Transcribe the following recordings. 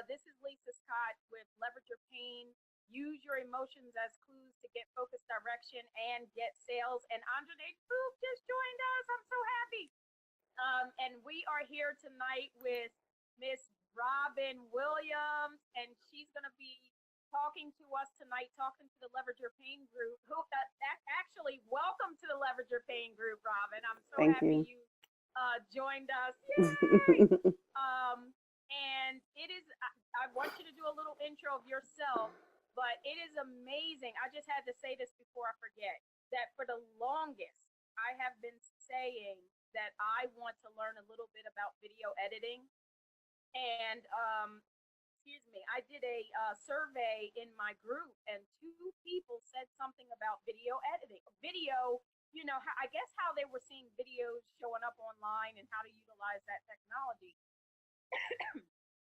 This is Lisa Scott with Leverage Your Pain. Use your emotions as clues to get focused direction and get sales. And Andre Group just joined us. I'm so happy. And we are here tonight with Miss Robin Williams, and she's going to be talking to us tonight, talking to the Leverage Your Pain group. Who actually, welcome to the Leverage Your Pain group, Robin. I'm so Thank happy you. you joined us. Yay! And it is, I want you to do a little intro of yourself, but it is amazing. I just had to say this before I forget that for the longest, I have been saying that I want to learn a little bit about video editing. And excuse me, I did a survey in my group, and two people said something about video editing. Video, I guess how they were seeing videos showing up online and how to utilize that technology.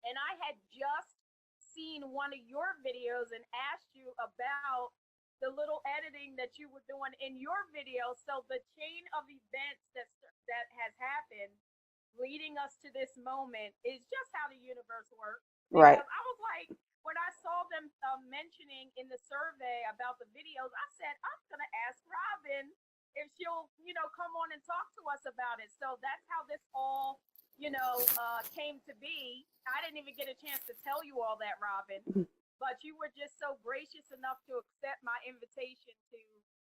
And I had just seen one of your videos and asked you about the little editing that you were doing in your video. So the chain of events that has happened leading us to this moment is just how the universe works. Right. Because I was like, when I saw them mentioning in the survey about the videos, I said, I'm going to ask Robin if she'll, come on and talk to us about it. So that's how this all, came to be. I didn't even get a chance to tell you all that, Robin, but you were just so gracious enough to accept my invitation to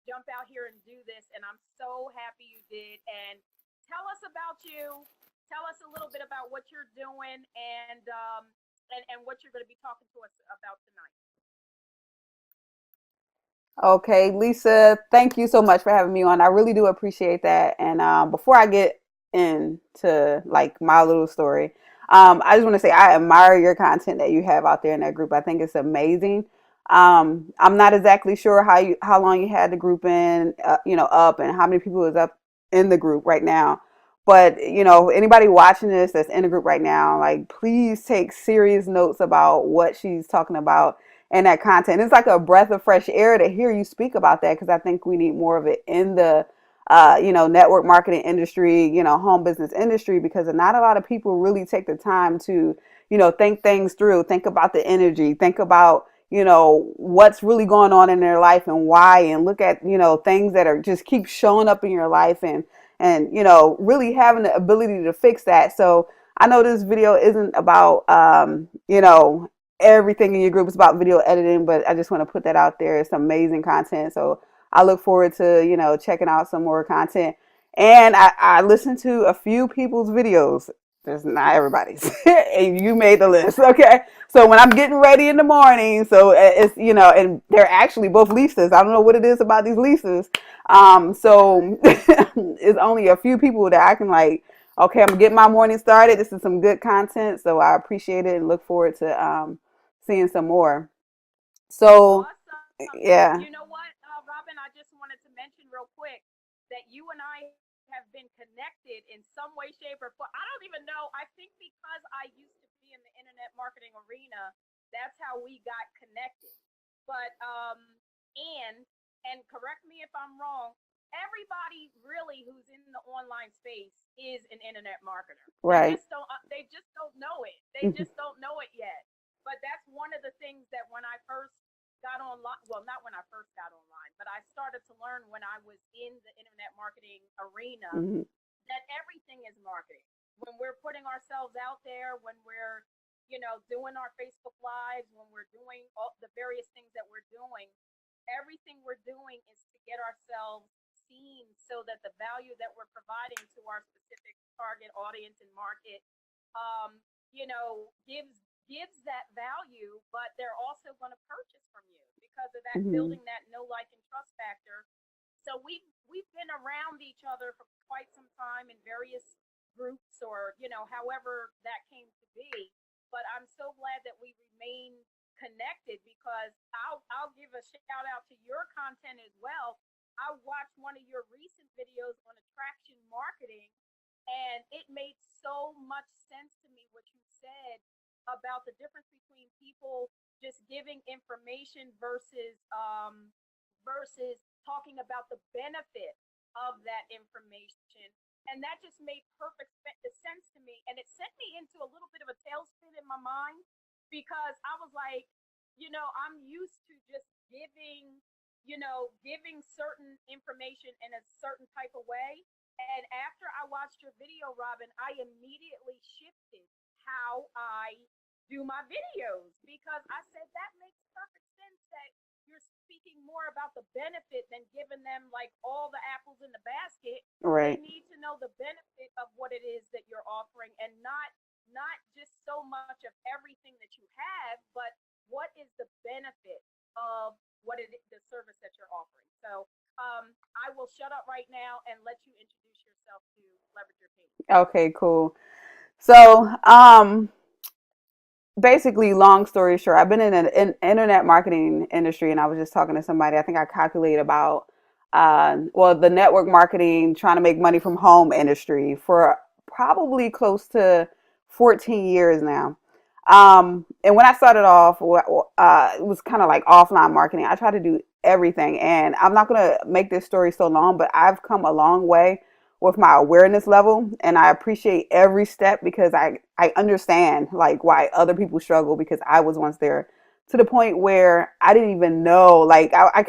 jump out here and do this. And I'm so happy you did. And tell us about you. Tell us a little bit about what you're doing and what you're going to be talking to us about tonight. Okay, Lisa, thank you so much for having me on. I really do appreciate that. And before I get into like my little story, I just want to say I admire your content that you have out there in that group. I think it's amazing. I'm not exactly sure how long you had the group up and how many people is up in the group right now. But anybody watching this that's in the group right now, like please take serious notes about what she's talking about and that content. It's like a breath of fresh air to hear you speak about that because I think we need more of it in the network marketing industry, home business industry, because not a lot of people really take the time to, think things through, think about the energy, think about, what's really going on in their life and why, and look at, things that are just keep showing up in your life and, really having the ability to fix that. So I know this video isn't about, everything in your group is about video editing, but I just want to put that out there. It's amazing content. So I look forward to, checking out some more content. And I listened to a few people's videos. There's not everybody's. And you made the list. Okay. So when I'm getting ready in the morning, so it's, and they're actually both Lisas. I don't know what it is about these Lisas. So it's only a few people that I can like, okay, I'm getting my morning started. This is some good content. So I appreciate it and look forward to, seeing some more. So, Awesome. You yeah. know what, Robin, I just wanted to mention real quick that you and I have been connected in some way, shape, or form. I don't even know. I think because I used to be in the internet marketing arena, that's how we got connected. But and and correct me if I'm wrong. Everybody really who's in the online space is an internet marketer. Right. They just don't know it. They just don't know it yet. But that's one of the things that when I first got online, well, not when I first got online, but I started to learn when I was in the internet marketing arena Mm-hmm. that everything is marketing. When we're putting ourselves out there, when we're, doing our Facebook lives, when we're doing all the various things that we're doing, everything we're doing is to get ourselves seen so that the value that we're providing to our specific target audience and market, gives that value, but they're also going to purchase from you because of that Mm-hmm. building that know, like, and trust factor. So we've been around each other for quite some time in various groups or however that came to be. But I'm so glad that we remain connected because I'll give a shout out to your content as well. I watched one of your recent videos on attraction marketing, and it made so much sense to me what you said about the difference between people just giving information versus talking about the benefit of that information. And that just made perfect sense to me. And it sent me into a little bit of a tailspin in my mind because I was like, I'm used to just giving certain information in a certain type of way. And after I watched your video, Robin, I immediately shifted how I do my videos because I said that makes perfect sense that you're speaking more about the benefit than giving them like all the apples in the basket. They Right. need to know the benefit of what it is that you're offering and not just so much of everything that you have, but what is the benefit of the service that you're offering. So I will shut up right now and let you introduce yourself to leverage your team. Okay, cool. So, basically, long story short, I've been in an internet marketing industry, and I was just talking to somebody. I think I calculate about, well, the network marketing, trying to make money from home industry for probably close to 14 years now. And when I started off, it was kind of like offline marketing. I tried to do everything, and I'm not gonna make this story so long, but I've come a long way with my awareness level, and I appreciate every step because I understand like why other people struggle because I was once there, to the point where I didn't even know, like I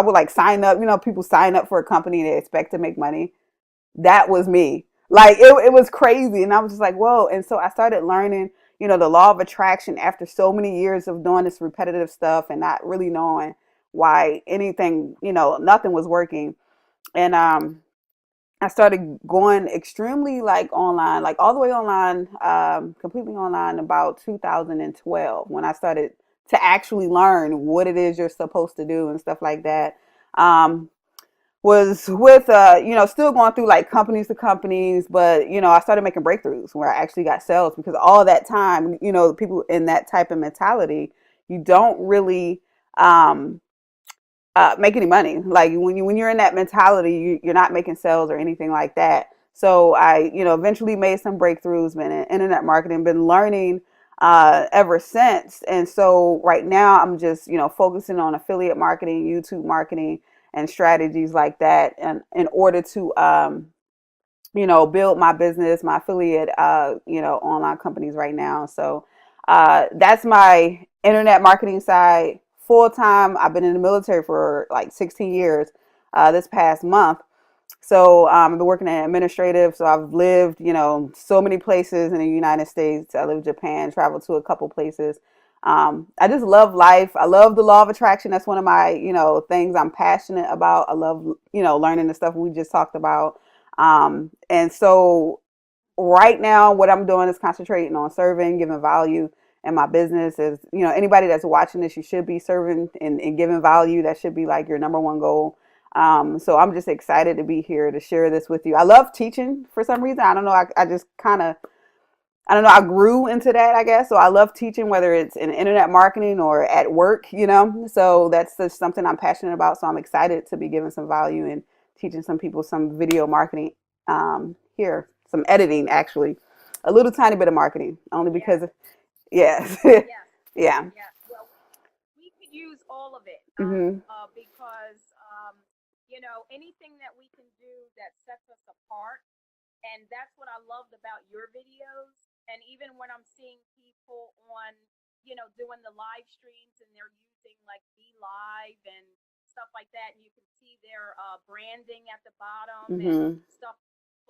would like sign up, people sign up for a company, they expect to make money. That was me. Like it was crazy, and I was just like, whoa. And so I started learning, the law of attraction after so many years of doing this repetitive stuff and not really knowing why anything, nothing was working. And I started going extremely like online, like all the way online, completely online about 2012 when I started to actually learn what it is you're supposed to do and stuff like that. Um, was with, still going through like companies to companies, but, I started making breakthroughs where I actually got sales because all that time, people in that type of mentality, you don't really, make any money. Like when you're in that mentality, you're not making sales or anything like that. So I, eventually made some breakthroughs, been in internet marketing, been learning ever since. And so right now I'm just, focusing on affiliate marketing, YouTube marketing, and strategies like that, and in order to build my business, my affiliate, online companies right now. So that's my internet marketing side full time. I've been in the military for like 16 years this past month. So I've been working in administrative. So I've lived, so many places in the United States. I lived in Japan, traveled to a couple places. I just love life. I love the law of attraction. That's one of my, things I'm passionate about. I love, learning the stuff we just talked about. And so right now, what I'm doing is concentrating on serving, giving value. And my business is, anybody that's watching this, you should be serving and giving value. That should be like your number one goal. So I'm just excited to be here to share this with you. I love teaching for some reason. I don't know. I just kind of, I don't know. I grew into that, I guess. So I love teaching, whether it's in internet marketing or at work, So that's just something I'm passionate about. So I'm excited to be giving some value and teaching some people some video marketing here, some editing, actually. A little tiny bit of marketing, only Yes, because, yes. yes, Yeah. yes. Well, we could use all of it Hmm. because anything that we can do that sets us apart, and that's what I loved about your videos. And even when I'm seeing people on, doing the live streams and they're using like Be Live and stuff like that, and you can see their branding at the bottom and Hmm. stuff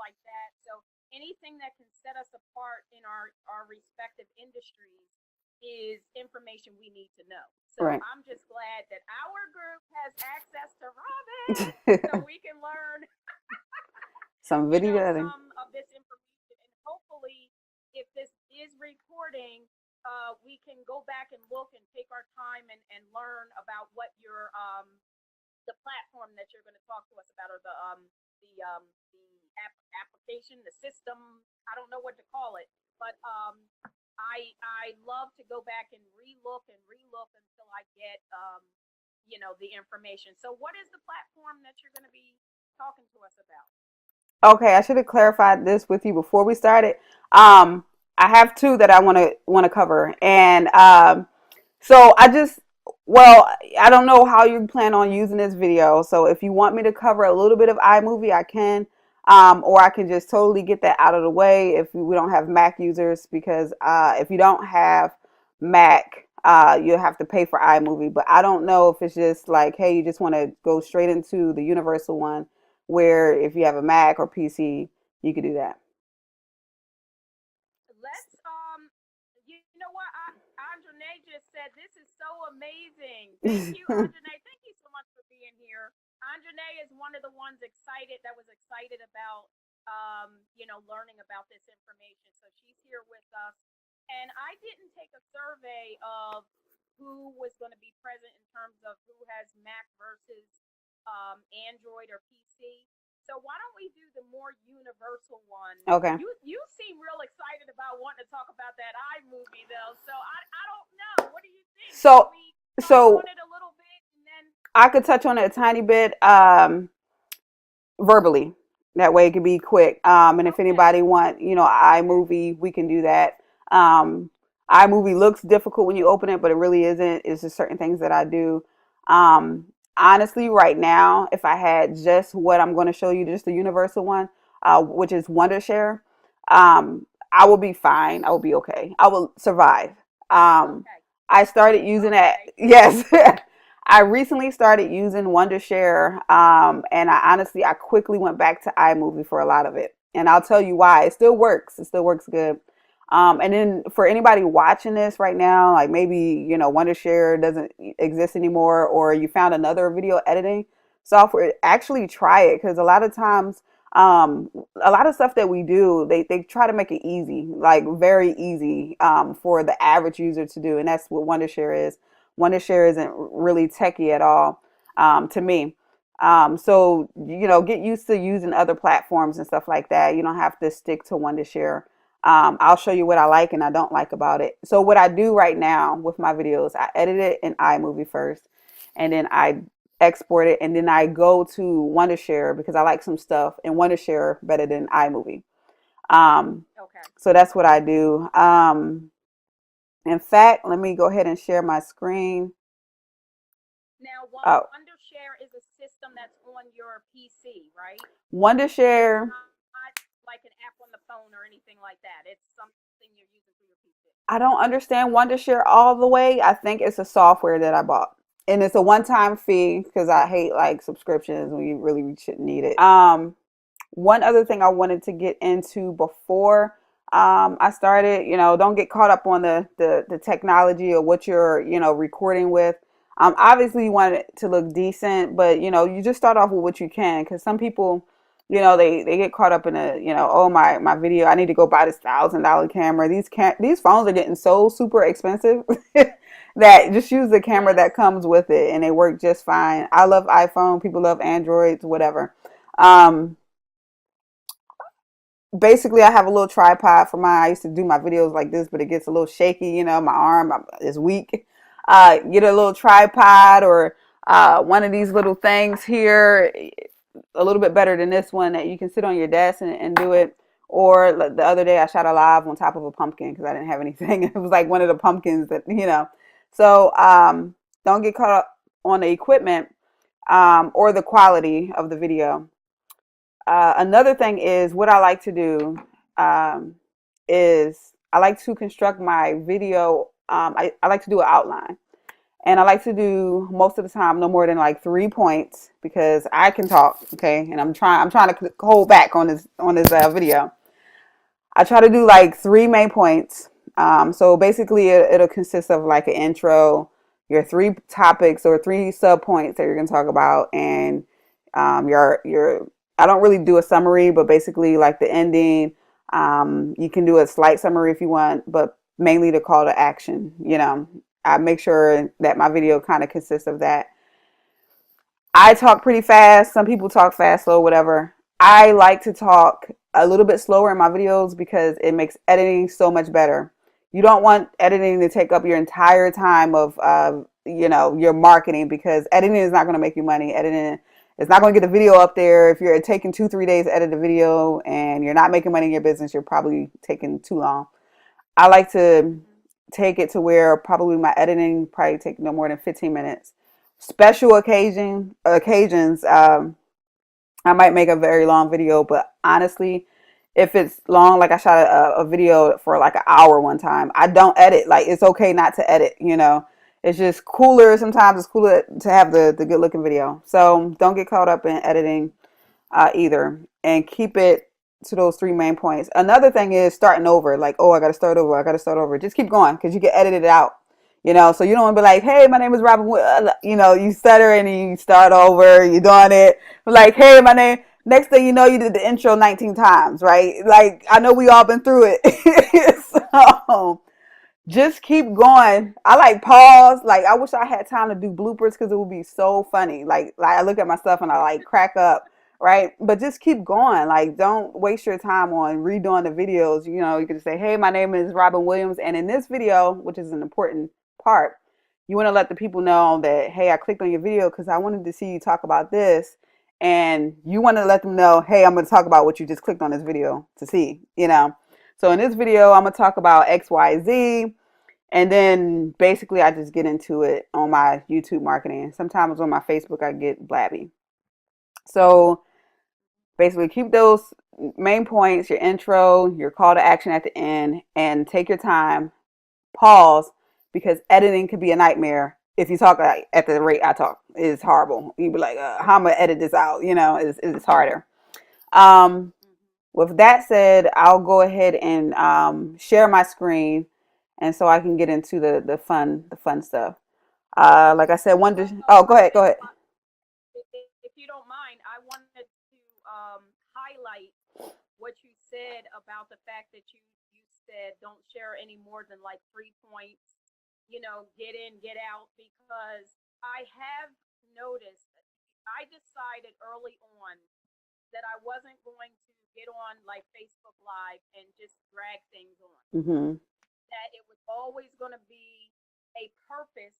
like that. So anything that can set us apart in our respective industries is information we need to know. So Right. I'm just glad that our group has access to Robin so we can learn Some video editing. some of this information. And hopefully, if this is recording, we can go back and look and take our time and learn about what the platform that you're going to talk to us about, or the application, the system. I don't know what to call it, but I love to go back and relook until I get the information. So, what is the platform that you're going to be talking to us about? Okay, I should have clarified this with you before we started. Um, I have two that I want to cover, and so well, I don't know how you plan on using this video. So if you want me to cover a little bit of iMovie, I can, or I can just totally get that out of the way if we don't have Mac users, because if you don't have Mac, you'll have to pay for iMovie. But I don't know if it's just like, hey, you just want to go straight into the universal one, where if you have a Mac or PC, you could do that. Let's you know what? Andrene just said this is so amazing. Thank you, Andrene. Thank you so much for being here. Andrene is one of the ones excited about learning about this information. So she's here with us. And I didn't take a survey of who was going to be present in terms of who has Mac versus Android or PC. So why don't we do the more universal one? Okay. You seem real excited about wanting to talk about that iMovie though. So I don't know. What do you think? So, Can we so on it a little bit and then I could touch on it a tiny bit. Verbally. That way it can be quick. And if okay. anybody want, iMovie, we can do that. Um, iMovie looks difficult when you open it, but it really isn't. It's just certain things that I do. Um, Honestly, right now, if I had just what I'm going to show you, just the universal one, which is Wondershare, I will be fine. I will be okay. I will survive. Um, Okay. I started using that. Okay. Yes. I recently started using Wondershare, and I quickly went back to iMovie for a lot of it, and I'll tell you why. It still works. It still works good. And then for anybody watching this right now, like maybe Wondershare doesn't exist anymore, or you found another video editing software, actually try it because a lot of times, a lot of stuff that we do, they try to make it easy, like very easy, for the average user to do, and that's what Wondershare is. Wondershare isn't really techy at all, to me. So, get used to using other platforms and stuff like that. You don't have to stick to Wondershare. I'll show you what I like and I don't like about it. So what I do right now with my videos, I edit it in iMovie first, and then I export it, and then I go to Wondershare because I like some stuff in Wondershare better than iMovie. Okay. So that's what I do. In fact, let me go ahead and share my screen. Now, Oh, Wondershare is a system that's on your PC, right? It's Wondershare. not like an app on the phone or anything like that. It's something you're using for your PC. I don't understand Wondershare all the way. I think it's a software that I bought. And it's a one-time fee because I hate like subscriptions when you really shouldn't need it. One other thing I wanted to get into before I started, don't get caught up on the technology or what you're, recording with. Obviously you want it to look decent, but you just start off with what you can, because some people, they get caught up in oh, my video, I need to go buy this $1,000 camera. These phones are getting so super expensive that just use the camera Yes. that comes with it and they work just fine. I love iPhone, people love Androids, whatever. Um, Basically I have a little tripod for mine. I used to do my videos like this, but it gets a little shaky, my arm is weak. Get a little tripod or one of these little things here, a little bit better than this one, that you can sit on your desk and do it. Or the other day I shot a live on top of a pumpkin because I didn't have anything. It was like one of the pumpkins that. So don't get caught up on the equipment, or the quality of the video. Another thing is what I like to do, um, is I like to construct my video. I like to do an outline, and I like to do most of the time no more than like 3 points because I can talk. Okay, and I'm trying to hold back on this video. I try to do like three main points. So basically, it'll consist of like an intro, your three topics or three sub points that you're gonna talk about, and your. I don't really do a summary, but basically like the ending. You can do a slight summary if you want, but mainly the call to action. I make sure that my video kind of consists of that. I talk pretty fast. Some people talk fast, slow, whatever. I like to talk a little bit slower in my videos because it makes editing so much better. You don't want editing to take up your entire time of, your marketing, because editing is not going to make you money. Editing is not going to get the video up there. If you're taking 2-3 days to edit a video and you're not making money in your business, you're probably taking too long. I like to take it to where probably my editing probably take no more than 15 minutes. Special occasions, I might make a very long video, but honestly, if it's long, like I shot a video for like an hour one time, I don't edit. Like it's okay not to edit, you know. It's just cooler. Sometimes it's cooler to have the good looking video. So don't get caught up in editing either, and keep it to those three main points. Another thing is starting over. Like, oh, I got to start over. I got to start over. Just keep going because you can edit it out. You know, so you don't want to be like, hey, my name is Robin. You know, you stutter and you start over. You're doing it. Like, hey, my name. Next thing you know, you did the intro 19 times, right? Like, I know we all been through it. So just keep going. I like pause. Like I wish I had time to do bloopers because it would be so funny. Like I look at my stuff and I like crack up, right? But just keep going. Like don't waste your time on redoing the videos. You know, you can say, "Hey, my name is Robin Williams, and in this video, which is an important part, you want to let the people know that, hey, I clicked on your video because I wanted to see you talk about this." And you want to let them know, hey, I'm going to talk about what you just clicked on this video to see, you know. So in this video, I'm going to talk about XYZ. And then basically I just get into it on my YouTube marketing. Sometimes on my Facebook, I get blabby. So basically keep those main points, your intro, your call to action at the end, and take your time, pause, because editing can be a nightmare. If you talk at the rate I talk, it's horrible. You'd be like, how am I gonna edit this out? You know, it's harder. Um, with that said, I'll go ahead and share my screen, and so I can get into the fun stuff. Like I said, oh, go ahead, go ahead. If you don't mind, I wanted to highlight what you said about the fact that you said don't share any more than like 3 points. You know, get in, get out, because I have noticed. I decided early on that I wasn't going to get on like Facebook Live and just drag things on. Mm-hmm. That it was always going to be a purpose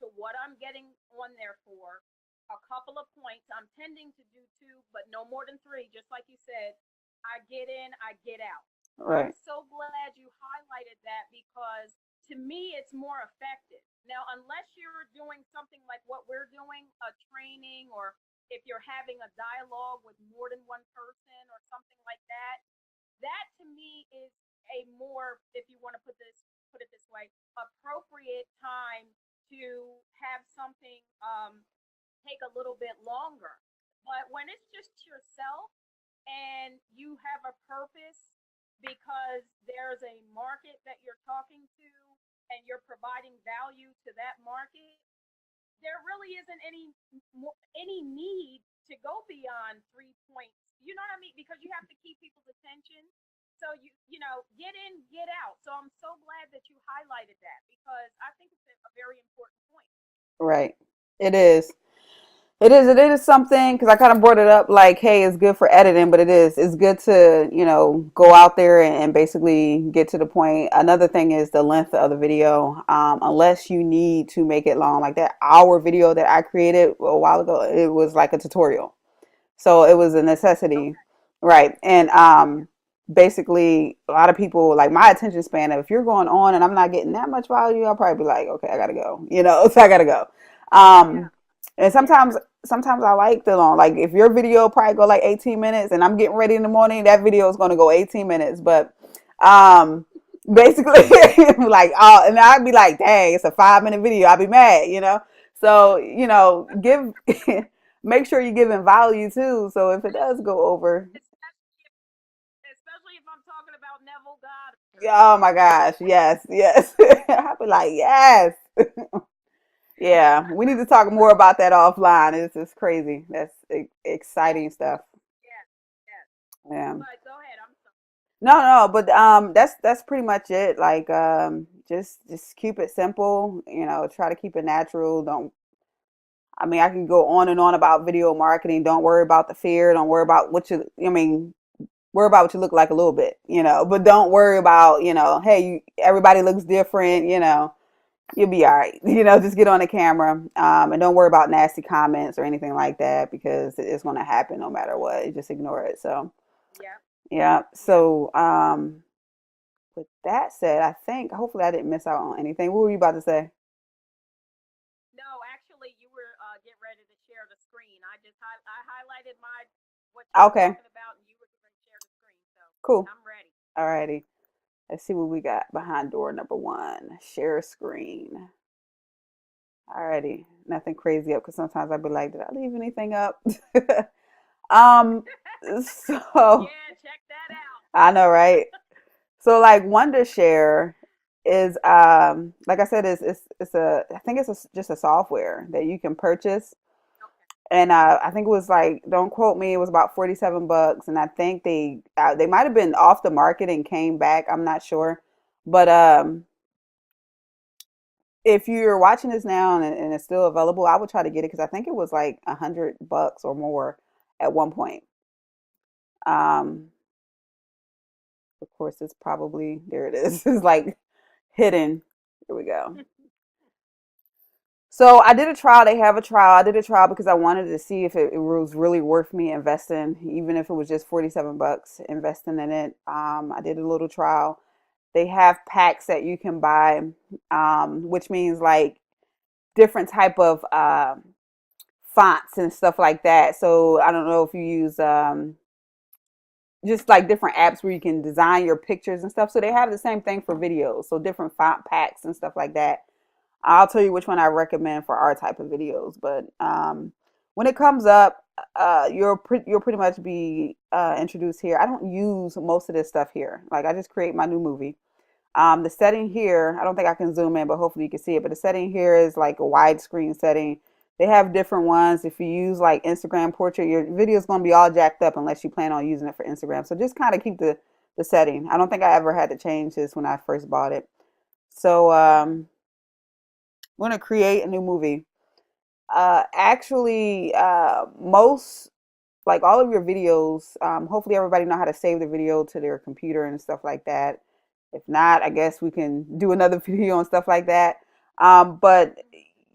to what I'm getting on there for. A couple of points. I'm tending to do two, but no more than three. Just like you said, I get in, I get out. I'm Right. so glad you highlighted that because to me, it's more effective. Now, unless you're doing something like what we're doing, a training, or if you're having a dialogue with more than one person or something like that, that to me is a more, if you want to put it this way, appropriate time to have something take a little bit longer. But when it's just yourself and you have a purpose because there's a market that you're talking to and you're providing value to that market, there really isn't any need to go beyond 3 points. You know what I mean? Because you have to keep people's attention. So you know, get in, get out. So I'm so glad that you highlighted that because I think it's a very important point. Right. It is. It is something because I kind of brought it up like, hey, it's good for editing, but it's good to, you know, go out there and basically get to the point. Another thing is the length of the video. Unless you need to make it long, like that hour video that I created a while ago, it was like a tutorial. So it was a necessity, Okay. right? And basically, a lot of people like my attention span. If you're going on and I'm not getting that much value, I'll probably be like, okay, I gotta go. You know, so I gotta go. Yeah. Um, and Yeah. sometimes I like the long. Like if your video probably go like 18 minutes, and I'm getting ready in the morning, that video is going to go 18 minutes. But um, basically, like, oh, and I'd be like, dang, it's a 5 minute video. I'd be mad, you know. So you know, give. Make sure you're giving value too. So if it does go over, Especially if I'm talking about Neville Goddard. oh my gosh, yes, yes. I'll be like, yes. Yeah, we need to talk more about that offline. It's just crazy. That's exciting stuff. Yes, yes. Yeah. But go ahead. I'm sorry. No, no, but that's pretty much it. Like just keep it simple, you know, try to keep it natural. Don't I mean, I can go on and on about video marketing. Don't worry about the fear. Don't worry about what you I mean, worry about what you look like a little bit, you know, but don't worry about, you know, hey, everybody looks different, you know, you'll be all right. You know, just get on the camera, and don't worry about nasty comments or anything like that because it's going to happen no matter what. You just ignore it. So, Yeah. yeah. Yeah. So, with that said, I think hopefully I didn't miss out on anything. What were you about to say? No, actually, you were getting ready to share the screen. I highlighted my what you were Okay. talking about, and you were going to share the screen. So. Cool. I'm ready. Alrighty. Let's see what we got behind door number 1. Share screen. Alrighty. Nothing crazy up because sometimes I'd be like, did I leave anything up? um, so Yeah, check that out. I know, right? So like Wondershare is like I said, it's a I think it's just a software that you can purchase. Okay. And I think it was like, don't quote me, it was about $47, and I think they might have been off the market and came back. I'm not sure, but if you're watching this now and it's still available, I would try to get it because I think it was like $100 or more at one point. Um, of course, it's probably there. It is. It's like hidden. Here we go. So I did a trial. They have a trial. I did a trial because I wanted to see if it was really worth me investing, even if it was just $47 investing in it. I did a little trial. They have packs that you can buy, which means like different type of fonts and stuff like that. So I don't know if you use just like different apps where you can design your pictures and stuff. So they have the same thing for videos. So different font packs and stuff like that. I'll tell you which one I recommend for our type of videos. But when it comes up, you'll pretty much be introduced here. I don't use most of this stuff here. Like I just create my new movie. The setting here, I don't think I can zoom in, but hopefully you can see it. But the setting here is like a widescreen setting. They have different ones. If you use like Instagram portrait, your video is going to be all jacked up unless you plan on using it for Instagram. So just kind of keep the setting. I don't think I ever had to change this when I first bought it. So I'm going to create a new movie. Actually, most like all of your videos, hopefully everybody know how to save the video to their computer and stuff like that. If not, I guess we can do another video and stuff like that. But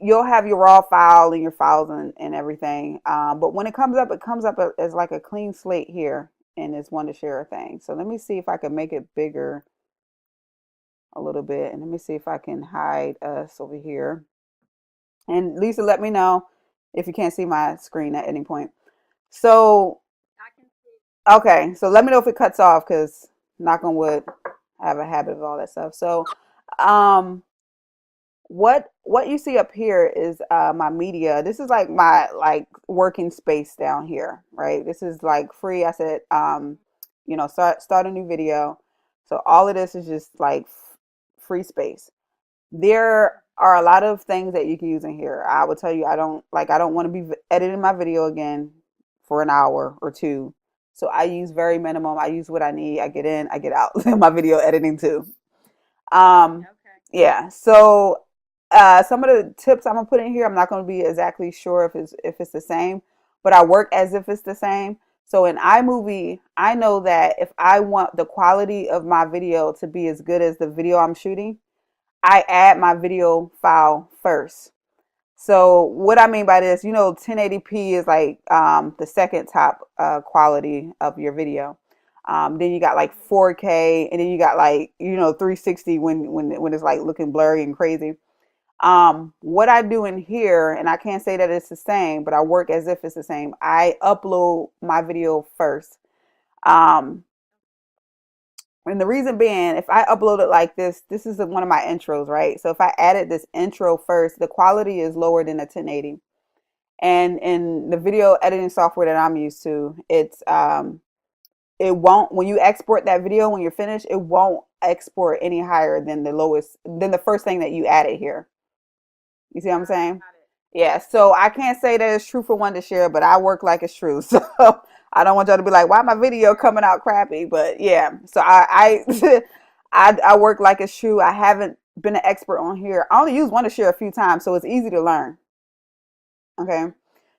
you'll have your raw file and your files and everything. But when it comes up as like a clean slate here in this Wondershare thing. So let me see if I can make it bigger a little bit. And let me see if I can hide us over here. And Lisa, let me know if you can't see my screen at any point. So, I can see. okay, so let me know if it cuts off because knock on wood, I have a habit of all that stuff. So, um, what you see up here is my media. This is like my like working space down here, right? This is like free. I said, start a new video. So all of this is just like free space. There are a lot of things that you can use in here. I will tell you, I don't want to be editing my video again for an hour or two. So I use very minimum. I use what I need. I get in, I get out. My video editing too. Um, Okay. yeah. So some of the tips I'm gonna put in here, I'm not gonna be exactly sure if it's the same, but I work as if it's the same. So in iMovie, I know that if I want the quality of my video to be as good as the video I'm shooting, I add my video file first. So what I mean by this, 1080p is like the second top quality of your video. Then you got like 4K, and then you got like 360 when it's like looking blurry and crazy. What I do in here, and I can't say that it's the same, but I work as if it's the same. I upload my video first. Um, and the reason being, if I upload it like this is one of my intros, right? So if I added this intro first, the quality is lower than a 1080. And in the video editing software that I'm used to, it won't, when you export that video when you're finished, it won't export any higher than the first thing that you added here. You see what I'm saying? Got it. Yeah, so I can't say that it's true for Wondershare, but I work like it's true. So I don't want y'all to be like, why my video coming out crappy? But yeah, so I work like it's true. I haven't been an expert on here. I only use Wondershare a few times, so it's easy to learn. Okay.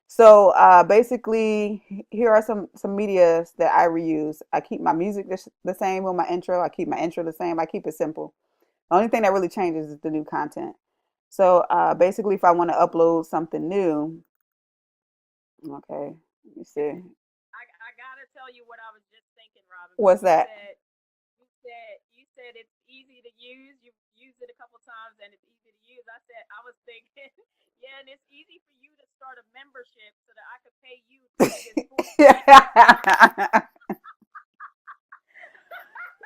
So basically, here are some medias that I reuse. I keep my music the same with my intro. I keep my intro the same. I keep it simple. The only thing that really changes is the new content. So basically, if I want to upload something new, okay, let me see. I gotta tell you what I was just thinking, Robin, when What's that? you said it's easy to use. You've used it a couple times and it's easy to use. I was thinking, yeah, and it's easy for you to start a membership so that I could pay you to do this for me.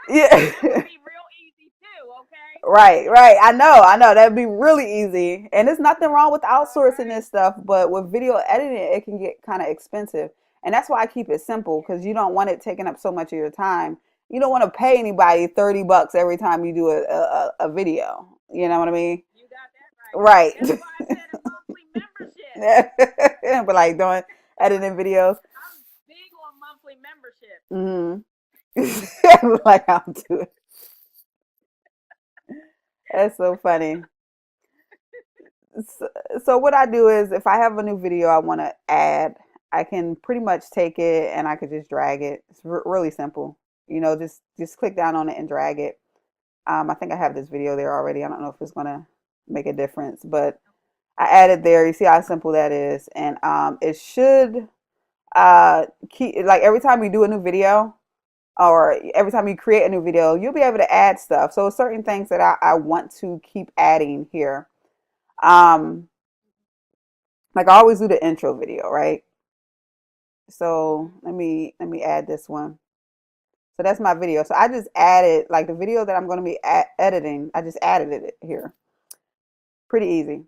Yeah. That would be real easy too, okay? Right, right. I know. That'd be really easy. And there's nothing wrong with All outsourcing right. this stuff, but with video editing, it can get kind of expensive. And that's why I keep it simple Yeah. because you don't want it taking up so much of your time. You don't want to pay anybody $30 every time you do a video. You know what I mean? You got that right. Right. That's why I said a monthly membership. But like doing editing videos. I'm big on monthly membership. Hmm. Like I'll do it. That's so funny. So, so what I do is if I have a new video I want to add, I can pretty much take it and I could just drag it. It's really simple. Just click down on it and drag it. I think I have this video there already. I don't know if it's gonna make a difference, but I added there. You see how simple that is, and it should keep like every time you do a new video or every time you create a new video, you'll be able to add stuff. So certain things that I want to keep adding here. Um, like I always do the intro video, right? So Mm-hmm. let me add this one. So that's my video. So I just added like the video that I'm going to be editing. I just added it here. Pretty easy.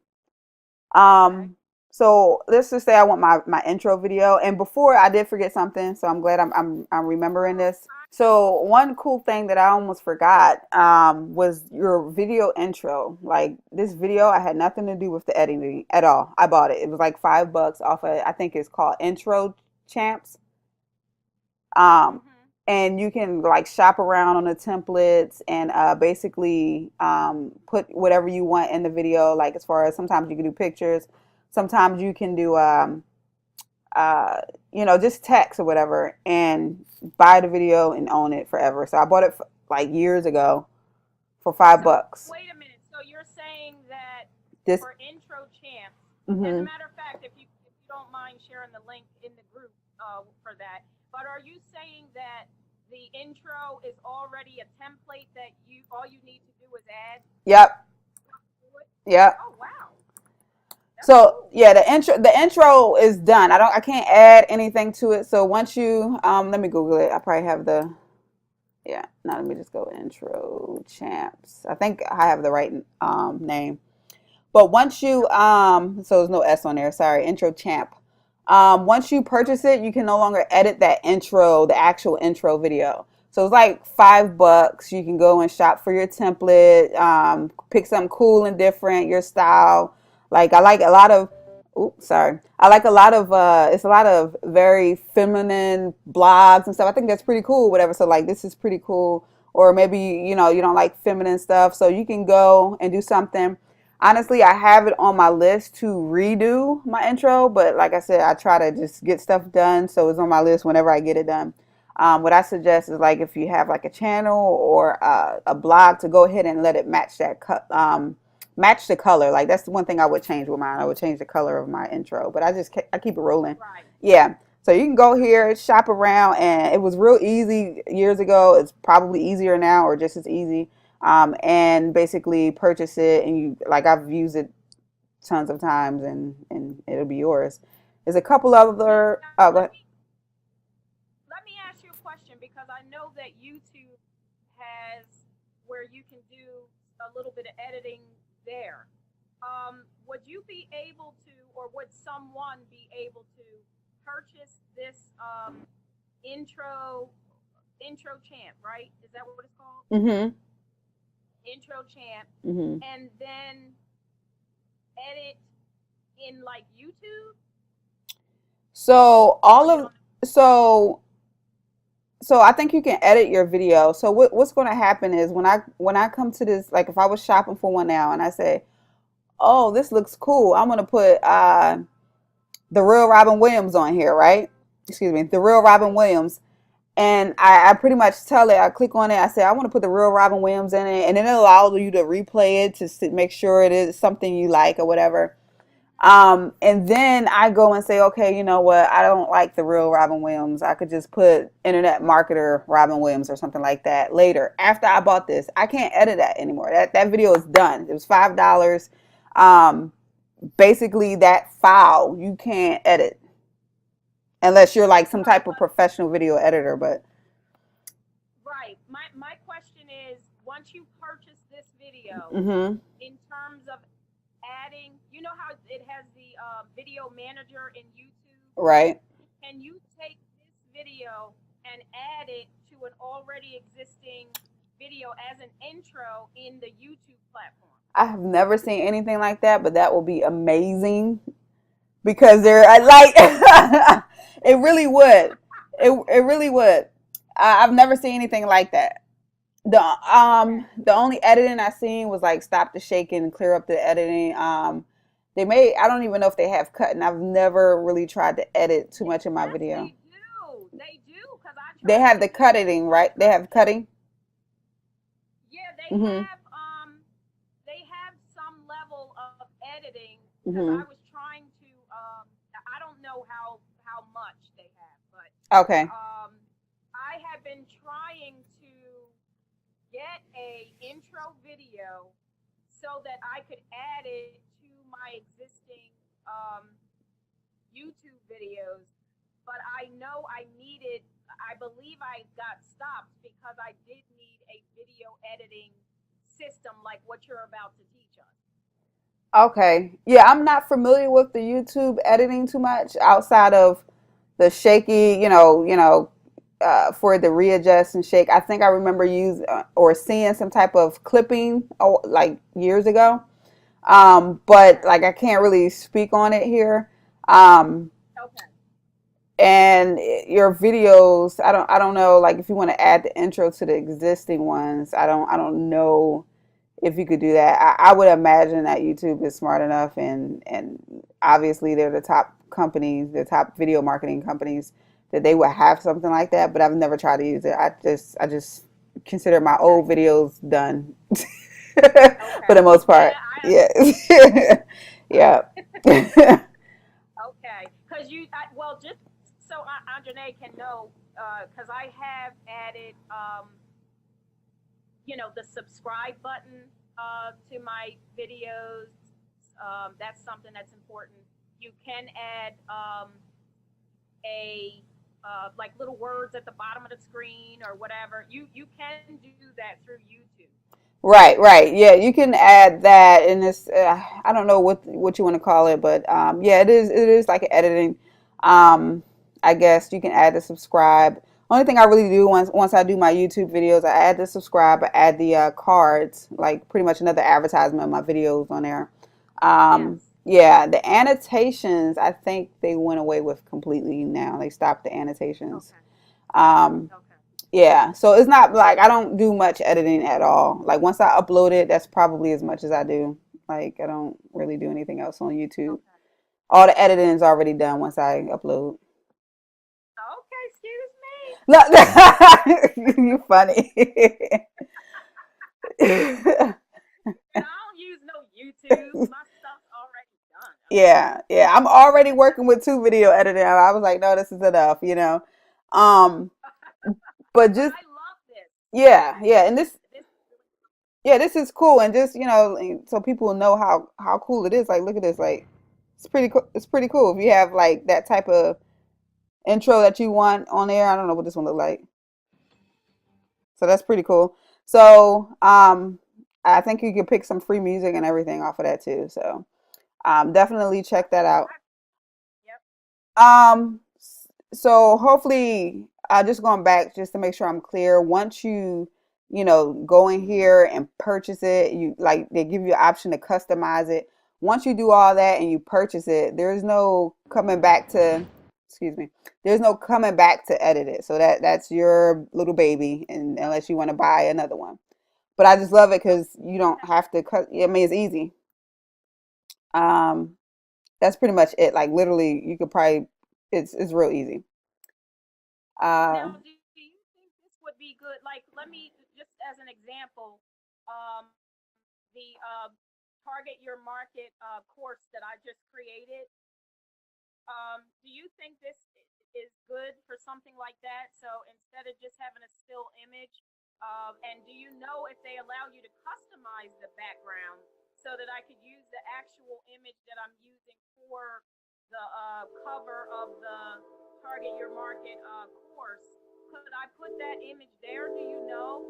Okay. So let's just say I want my intro video. And before I did forget something, so I'm glad I'm remembering Oh, this. So one cool thing that I almost forgot was your video intro. Like this video, I had nothing to do with the editing at all. I bought it. It was like $5 off of I think it's called Intro Champs. Um, mm-hmm. and you can like shop around on the templates and basically put whatever you want in the video. Like as far as sometimes you can do pictures, sometimes you can do uh, just text or whatever, and buy the video and own it forever. So I bought it like years ago for five So bucks. wait a minute. So you're saying that This, for intro champs, as a hmm matter of fact, if you don't mind sharing the link in the group for that, but are you saying that the intro is already a template that you all you need to do is add yep, to it? yep. Oh wow, that's So cool. yeah, the intro is done. I can't add anything to it. So once you let me Google it. I probably have the yeah. Now let me just go intro champs. I think I have the right name. But once you Okay. so there's no S on there. Sorry, intro champ. Once you purchase it, you can no longer edit that intro, the actual intro video. So it's like $5. You can go and shop for your template, pick something cool and different, your style. Like I like a lot of, oops, sorry. I like a lot of, it's a lot of very feminine blogs and stuff. I think that's pretty cool, whatever. So like this is pretty cool. Or maybe, you don't like feminine stuff. So you can go and do something. Honestly, I have it on my list to redo my intro, but like I said, I try to just get stuff done, so it's on my list whenever I get it done. What I suggest is like if you have like a channel or a blog, to go ahead and let it match match the color. Like that's the one thing I would change with mine. I would change the color of my intro, but I keep it rolling. Right. Yeah. So you can go Okay. here, shop around, and it was real easy years ago. It's probably easier now or just as easy, and basically purchase it. And you like I've used it tons of times, and it'll be yours. There's a couple other. Now Oh, go ahead. let me ask you a question because I know that YouTube has where you can do a little bit of editing there. Would you be able to, or would someone be able to purchase this intro intro champ? Right? Is that what it's called? Mhm. Intro champ, Mhm. and then edit in like YouTube, So or all you of don't. so so I think you can edit your video. So what's going to happen is when I come to this, like if I was shopping for one now and I say, "Oh, this looks cool. I'm going to put the real Robin Williams on here, right? Excuse me, the real Robin Right. Williams." And I pretty much tell it, I click on it, I say, I want to put the real Robin Williams in it. And then it allows you to replay it to make sure it is something you like or whatever. And then I go and say, okay, you know what? I don't like the real Robin Williams. I could just put internet marketer Robin Williams or something like that later. After I bought this, I can't edit that anymore. That video is done. It was $5. Um, Basically, that file you can't edit unless you're like some Right. type of professional video editor. But Right. My once you purchase this video, Mm-hmm. in terms of adding, you know how it has the video manager in YouTube? Right. Can you take this video and add it to an already existing video as an intro in the YouTube platform? I have never seen anything like that, but that will be amazing because they're I like it really would. It really would. I've never seen anything like that. Okay. The only editing I seen was like stop the shaking, clear up the editing. They may I don't even know if they have cut, and I've never really tried to edit too much in my Yes, video. they do. They do, because I They tried have to the use it cutting, for right? They have content. cutting. Yeah, Mhm. they have some level of editing, because I Mhm. was trying to I don't know how much they have, but Okay. um I have been trying to get a intro video so that I could add it to my existing YouTube videos, but I know I believe I got stopped because I did need a video editing system like what you're about to teach us. Okay. Yeah, I'm not familiar with the YouTube editing too much outside of the shaky, for the readjust and shake. I think I remember using or seeing some type of clipping like years ago. But Okay. like I can't really speak on it here. Um, Okay. and your videos, I don't know like if you want to add the intro to the existing ones. I don't know if you could do that. I would imagine that YouTube is smart enough, and obviously they're the top companies, the top video marketing companies, that they would have something like that. But I've never tried to use it. I just consider my Okay. old videos done for Okay. the most Yeah, part. I Yeah, yeah. okay. Because well, just so Anjane can know, because I have added, the subscribe button to my videos. That's something that's important. You can add a like little words at the bottom of the screen or whatever. You can do that through YouTube. Right, right. Yeah, you can add that in this. I don't know what you want to call it, but yeah, it is like an editing. Um, I guess you can add the subscribe. Only thing I really do once I do my YouTube videos, I add the subscribe, I add the cards, like pretty much another advertisement of my videos on there. Yes. Yeah, the annotations, I think they went away with completely now. They stopped the annotations. Okay. Um, Okay. yeah, so it's not like I don't do much editing at all. Like once I upload it, that's probably as much as I do. Like I don't really do anything else on YouTube. Okay. All the editing is already done once I upload. Okay. Excuse me. Look, you funny. And I don't use no YouTube. My stuff's already done. Okay. Yeah, yeah. I'm already working with two video editing. I was like, no, this is enough. Um, but But just I love this. yeah, yeah, and This is really yeah, this is cool, and just so people will know how cool it is. Like, look at this. Like, it's pretty cool. It's pretty cool if you have like that type of intro that you want on there. I don't know what this one look like, so that's pretty cool. So, I think you can pick some free music and everything off of that too. So, definitely check that out. I, yep. Um, so hopefully, just going back just to make sure I'm clear, once go in here and purchase it, they give you an option to customize it. Once you do all that and you purchase it, there's no coming back to, excuse me, there's no coming back to edit it. So that's your little baby, and unless you want to buy another one. But I just love it because you don't have to cut. I mean, it's easy. Um, that's pretty much it. Like literally, you could probably, it's real easy. Uh, Now, do you think this would be good? Like, let me just as an example, um, the target your market course that I just created. Do you think this is good for something like that? So instead of just having a still image, and do you know if they allow you to customize the background so that I could use the actual image that I'm using for the cover of the Target Your Market course? could I put that image there? Do you know?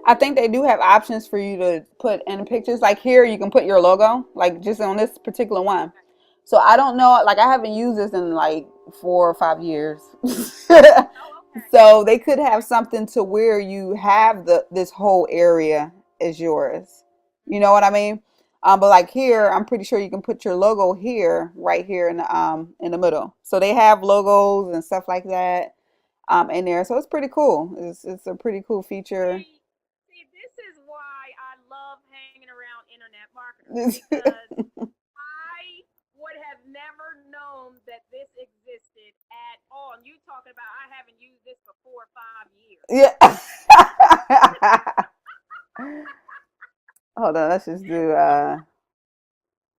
I think they do have options for you to put in pictures. Like here, you can put your logo, like just on this particular one. Okay. So I don't know, like I haven't used this in like 4 or 5 years. Oh, okay. So they could have Okay. something to where you have this whole area is yours. You know what I mean? But like here, Yeah. I'm pretty sure you can put your logo here, right here in the middle. So they have logos and stuff like that in there. So it's pretty cool. It's a pretty cool feature. See, this is why I love hanging around internet marketers because I would have never known that this existed at all. And you talking about I haven't used this for 4 or 5 years. Yeah. Hold on, let's just do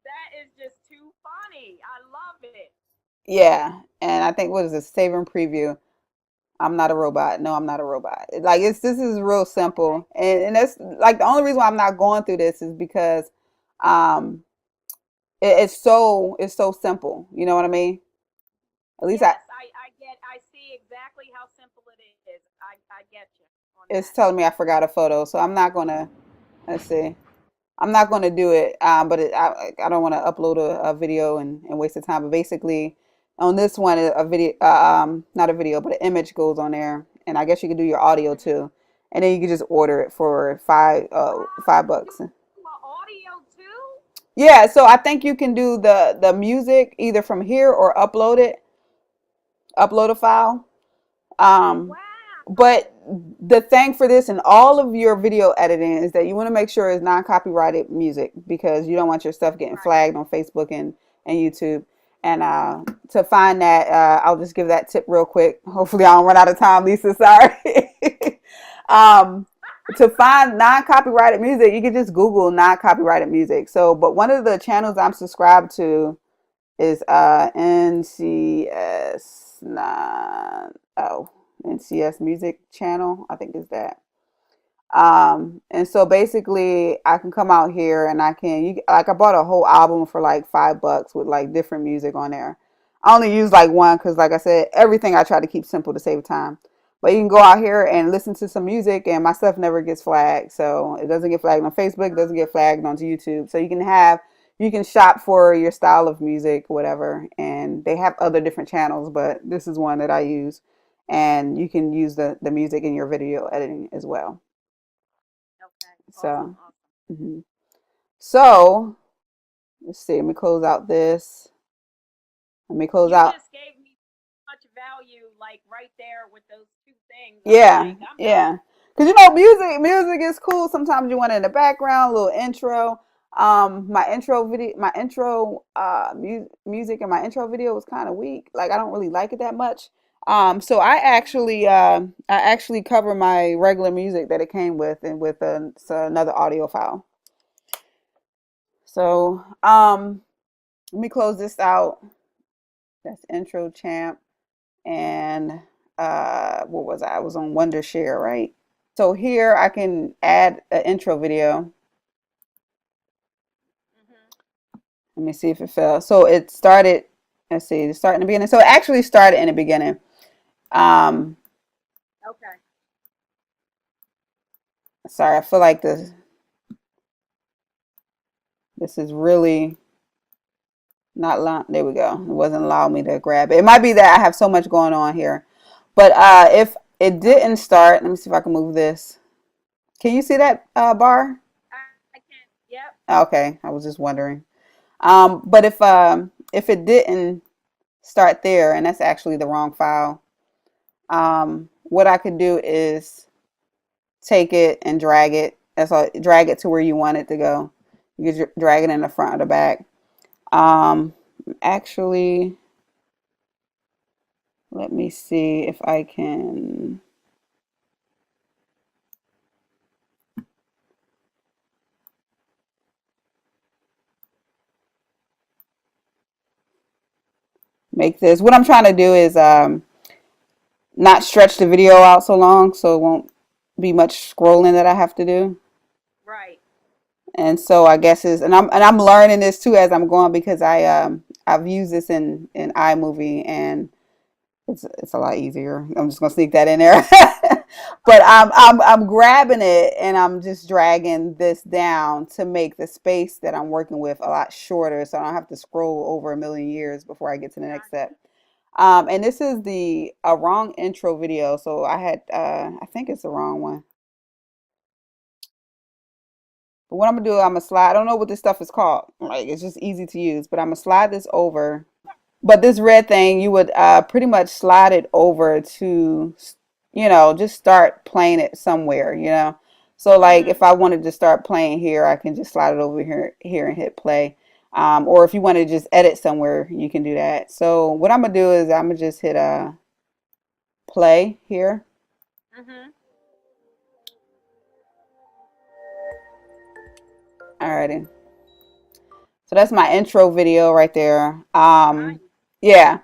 That is just too funny. I love it. yeah. And I think what is this? Save and preview. I'm not a robot. No, I'm not a robot. Like it's this is real Okay. simple. And that's like the only reason why I'm not going through this is because um it's so simple. You know what I mean? At least Yes, I see exactly how simple it is. I get you on it's that. telling me I forgot a photo. So I'm not gonna let's see. I'm not going to do it, but I don't want to upload a video and waste the time. But basically, on this one, a video, not a video, but an image goes on there, and I guess you can do your audio Hmm. too, and then you can just order it for You $5. do audio too? Yeah, so I think you can do the music either from here or upload a file. Um, Wow. but the thing for this and all of your video editing is that you want to make sure it's non-copyrighted music because you don't want your stuff getting Right. flagged on Facebook and YouTube. And to find that, I'll just give that tip real quick. Hopefully, I don't run out of time, Lisa. Sorry. um, to find non-copyrighted music, you can just Google non-copyrighted music. So, but one of the channels I'm subscribed to is NCS 9 oh NCS Music Channel, I think is that. And so basically I can come out here and I can you like I bought a whole album for like $5 with like different music on there. I only use like one because like I said, everything I try to keep simple to save time. But you can go out here and listen to some music and my stuff never gets flagged. So it doesn't get flagged on Facebook, it doesn't get flagged onto YouTube. So you can shop for your style of music, whatever, and they have other different channels, but this is one that I use. And you can use the music in your video editing as well. Okay. Awesome. So, Awesome. mhm. So let's see. Let me close out this. Let me close You out. just gave me much value, like right there with those two things. I'm Yeah, like, I'm yeah. done. Because you know, music is cool. Sometimes you want it in the background, a little intro. My intro video, my intro music and my intro video was kind of weak. Like I don't really like it that much. So I actually cover my regular music that it came with and with so another audio file. So let me close this out. That's intro champ and what was I? I was on Wondershare, right? So here I can add an intro video. Hmm. Let me see if it fell. So it started, let's see, it started in the beginning. So it actually started in the beginning. Um, Okay. sorry, I feel like this is really not long. There we go. It wasn't allowing me to grab it. It might be that I have so much going on here. But if it didn't Okay. start, let me see if I can move this. Can you see that bar? I can. Yep. Okay, I was just wondering. But if it didn't start there, and that's actually the wrong file, what I could do is take it and drag it. That's all. Drag it to where you want it to go. You can drag it in the front or the back. Um, actually, let me see if I can make this. What I'm trying to do is not stretch the video out so long, so it won't be much scrolling that I have to do. Right. And so I guess is and I'm learning this too as I'm going because I've used this in iMovie and It's a lot easier. I'm just gonna sneak that in there. But I'm grabbing it and I'm just dragging this down to make the space that I'm working with a lot shorter, so I don't have to scroll over a million years before I get to the next Gotcha. step. And this is the a wrong intro video, so I had I think it's the wrong one. But what I'm gonna do, I'm gonna slide. I don't know what this stuff is called. Like it's just easy to use, but I'm gonna slide this over. But this red thing, you would pretty much slide it over to, just start playing it somewhere, So like Mhm. if I wanted to start playing here, I can just slide it over here and hit play. Or if you want to just edit somewhere, you can do that. So what I'm gonna do is I'm gonna just hit play here. Mhm. Alrighty. So that's my intro video right there. Nice. Yeah.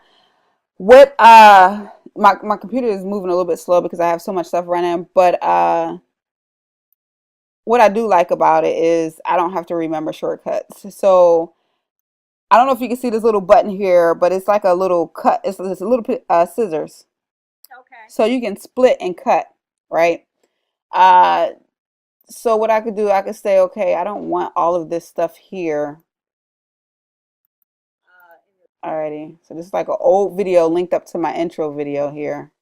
What my computer is moving a little bit slow because I have so much stuff running, but what I do like about it is I don't have to remember shortcuts. So I don't know if you can see this little button here, but it's like a little cut. It's a little bit scissors, Okay. so you can split and cut, right? Mhm. Uh, so what I could do, I could say, okay, I don't want all of this stuff here. Alrighty, so this is like an old video linked up to my intro video here.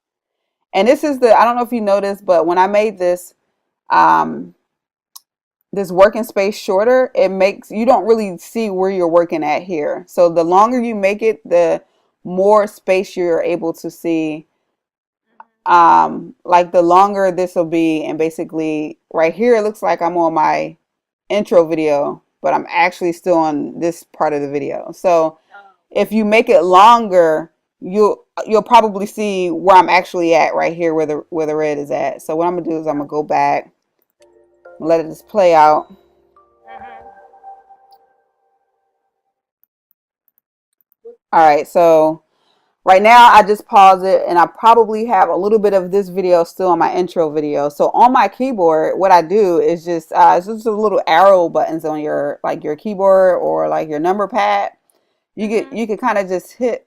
And this is I don't know if you noticed, but when I made um, this working space shorter, it makes, you don't really see where you're working at here. So the longer you make it, the more space you're able to see. Mhm. Like the longer this will be, and basically right here, it looks like I'm on my intro video, but I'm actually still on this part of the video. So Oh. if you make it longer, you'll probably see where I'm actually at right here, where the red is at. So what I'm gonna do is I'm gonna go back, let it just play out. Mhm. All right, so right now I just pause it, and I probably have a little bit of this video still on my intro video. So on my keyboard, what I do is just it's just a little arrow buttons on your your keyboard or like your number pad. Mhm. You can kind of just hit,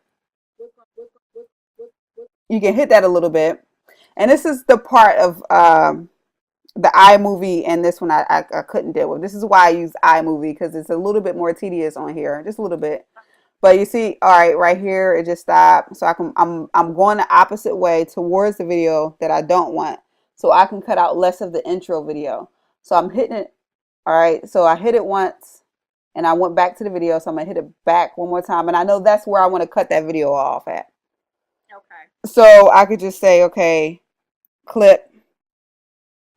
you can hit that a little bit. And this is the part of the iMovie, and this one I couldn't deal with. This is why I use iMovie, because it's a little bit more tedious on here, just a little bit. But you see, all right, right here it just stopped. So I'm going the opposite way towards the video that I don't want, so I can cut out less of the intro video. So I'm hitting it. All right, so I hit it once, and I went back to the video. So I'm gonna hit it back one more time, and I know that's where I want to cut that video off at. Okay. So I could just say, okay, clip,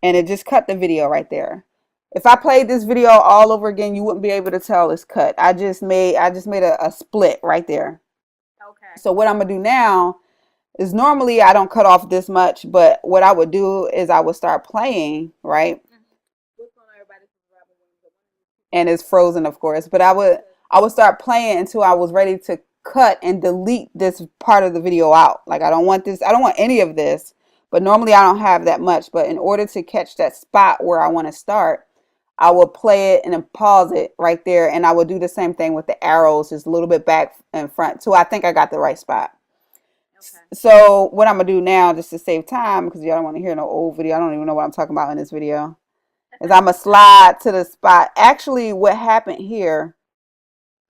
and it just cut the video right there. If I played this video all over again, you wouldn't be able to tell it's cut. I just made a split right there. Okay. So what I'm gonna do now is, normally I don't cut off this much, but what I would do is I would start playing, right? Mhm. What's on everybody? And it's frozen, of course, but I would start playing until I was ready to cut and delete this part of the video out. Like I don't want this, I don't want any of this, but normally I don't have that much. But in order to catch that spot where I want to start, I will play it and then pause it right there, and I will do the same thing with the arrows, just a little bit back and front, till I think I got the right spot. Okay. So what I'm gonna do now, just to save time, because y'all don't want to hear no old video, I don't even know what I'm talking about in this video, is I'm gonna slide to the spot. Actually, what happened here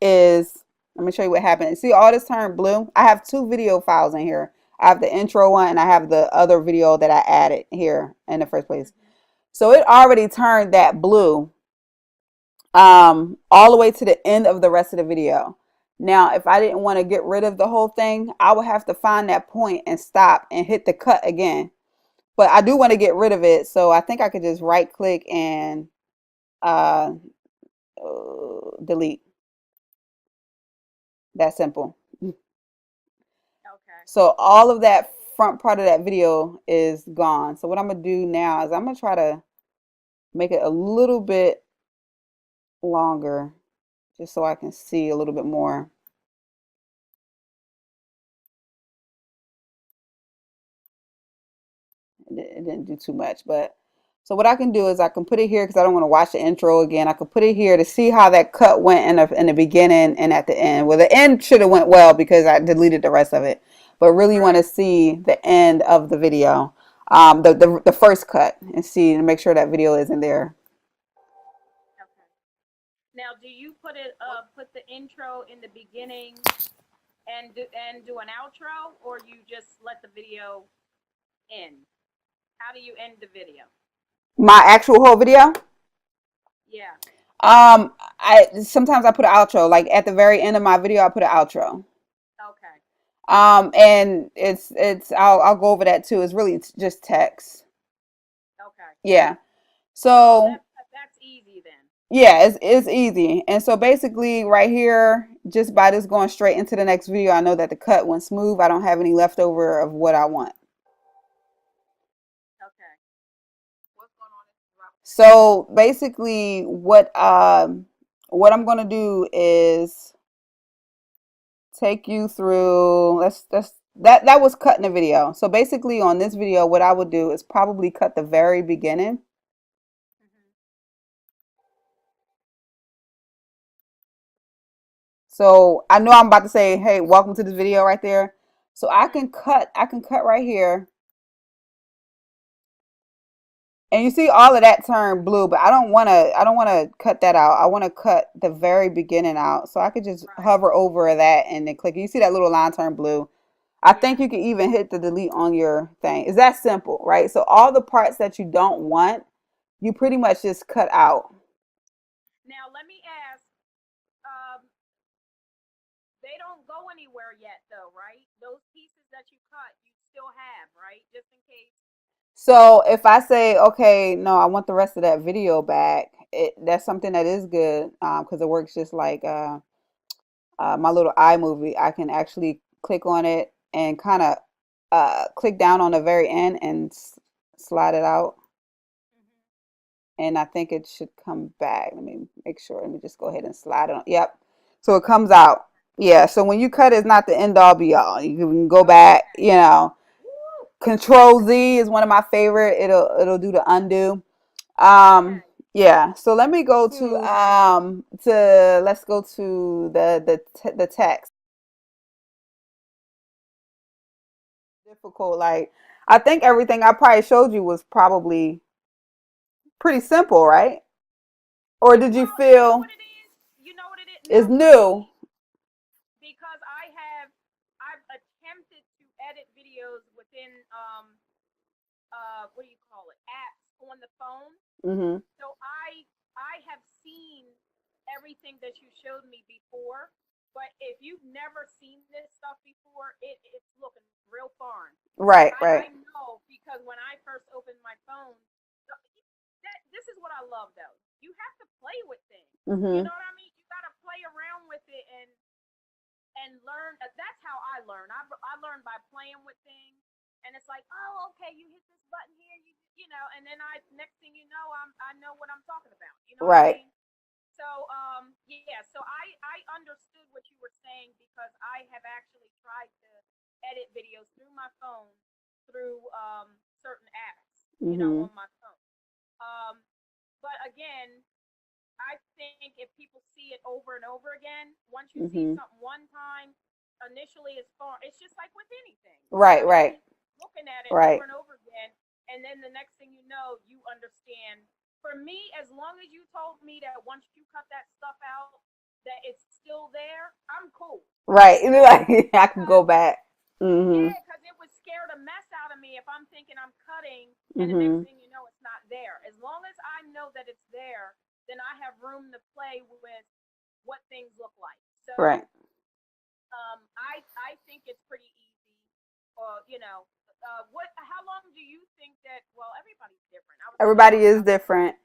is, let me show you what happened. See, all this turned blue. I have two video files in here. I have the intro one, and I have the other video that I added here in the first place. Mhm. So it already turned that blue all the way to the end of the rest of the video. Now, if I didn't want to get rid of the whole thing, I would have to find that point and stop and hit the cut again. But I do want to get rid of it, so I think I could just right click and uh, delete. That simple. Okay. So all of that front part of that video is gone. So what I'm gonna do now is I'm gonna try to make it a little bit longer, just so I can see a little bit more. It didn't do too much, but so what I can do is I can put it here because I don't want to watch the intro again. I could put it here to see how that cut went in the beginning and at the end. Well, the end should have went well because I deleted the rest of it. but really want to Right. see the end of the video, the first cut, and see and make sure that video isn't there. Okay. Now, do you put the intro in the beginning and do an outro, or you just let the video end? How do you end the video? My actual whole video. Yeah. I sometimes I put an outro, like at the very end of my video, I put an outro. Okay. And it's I'll go over that too. It's really just text. Okay. Yeah. Oh, So that's easy then. yeah, it's easy. And so basically right here, just by this going straight into the next video, I know that the cut went smooth. I don't have any leftover of what I want. Okay. What's going on? So basically what I'm gonna do is take you through let's that was cutting the video. So basically on this video, what I would do is probably cut the very beginning. Mm-hmm. So I know I'm about to say, hey, welcome to this video right there. So Mm-hmm. I can cut right here. And you see all of that turn blue, but I don't wanna cut that out. I wanna cut the very beginning out. So I could just Right. hover over that and then click. You see that little line turn blue. I think Yeah. you can even hit the delete on your thing. It's that simple, right? So all the parts that you don't want, you pretty much just cut out. Now let me ask. Um, they don't go anywhere yet, though, right? Those pieces that you cut, you still have, right? Just in case. So if I say, okay, no, I want the rest of that video back, that's something that is good because it works just like my little iMovie. I can actually click on it and kind of click down on the very end and slide it out. Mm-hmm. And I think it should come back. Let me make sure. Let me just go ahead and slide it on. Yep. So it comes out. Yeah. So when you cut, it's not the end all be all. You can go back. Okay. You know, Woo! Control Z is one of my favorite. It'll do the undo. Okay. Yeah. So let me go to let's go to the text. Difficult. Like I think everything I probably showed you was probably pretty simple, right? Or did you Well, you know feel what it is. You know what it is. it's Now, for new? me, because I've attempted to edit videos within what do you call it, apps on the phone. Mm-hmm. So I have seen everything that you showed me before, but if you've never seen this stuff before, it's looking real foreign. Like Right, I right. know because when I first opened my phone, this is what I love though. You have to play with things. You Mm-hmm. know what I mean? You got to play around with it and learn. That's how I learn. I learn by playing with things, and it's like, oh, okay, you hit this button here, you know, and then I next thing you know, I know what I'm talking about. You know what I Right. mean? So yeah, so I understood what you were saying because I have actually tried to edit videos through my phone through certain apps, you know, Mm-hmm. on my phone. Um, but again, I think if people see it over and over again, once you see Mm-hmm. something one time, initially it's just like with anything. You Right, got to right, keep looking at it over right. and over again, and then the next thing you know, you understand. For me, as long as you told me that once you cut that stuff out, that it's still there, I'm cool. Right. You know, Like I can go because back. Mm-hmm. yeah, because it would scare the mess out of me if I'm thinking I'm cutting and the next Mm-hmm. thing you know it's not there. As long as I know that it's there, then I have room to play with what things look like. So Right. I think it's pretty easy. You know, what? How long do you think that? Well, everybody's different. I was going to Everybody talk is about different.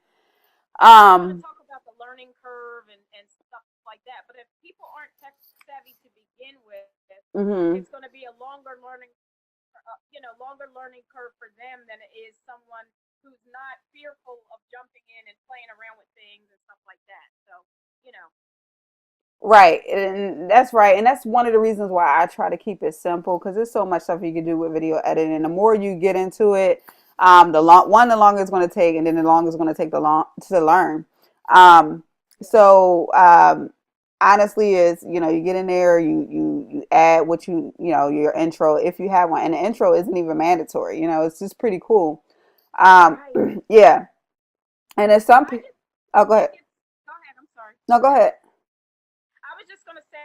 yeah, I was going to Um, talk about the learning curve and stuff like that. But if people aren't tech savvy to begin with, mm-hmm. it's going to be a longer learning longer learning curve for them than it is someone who's not fearful of jumping in and playing around with things and stuff like that. So, you know, Right, and that's right, and that's one of the reasons why I try to keep it simple because there's so much stuff you can do with video editing. The more you get into it, the longer it's going to take, and then the longer it's going to take the long to learn. Um, yeah, so honestly is, you get in there, you add what your intro if you have one, and the intro isn't even mandatory. It's just pretty cool. Um, Right. yeah, and there's some I people. just Oh, go think ahead. it's, go ahead, I'm sorry. No, go ahead. I was just gonna say,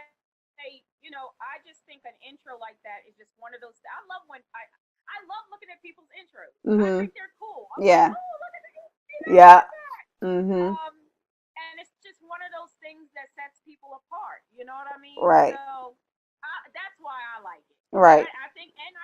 I just think an intro like that is just one of those. I love I love looking at people's intros. I Mhm. think they're cool. I'm like, Yeah. oh, look at that, see that, look Yeah. at that. Mhm. Um, and it's just one of those things that sets people apart. You know what I mean? Right. So that's why I like it. Right. I think, and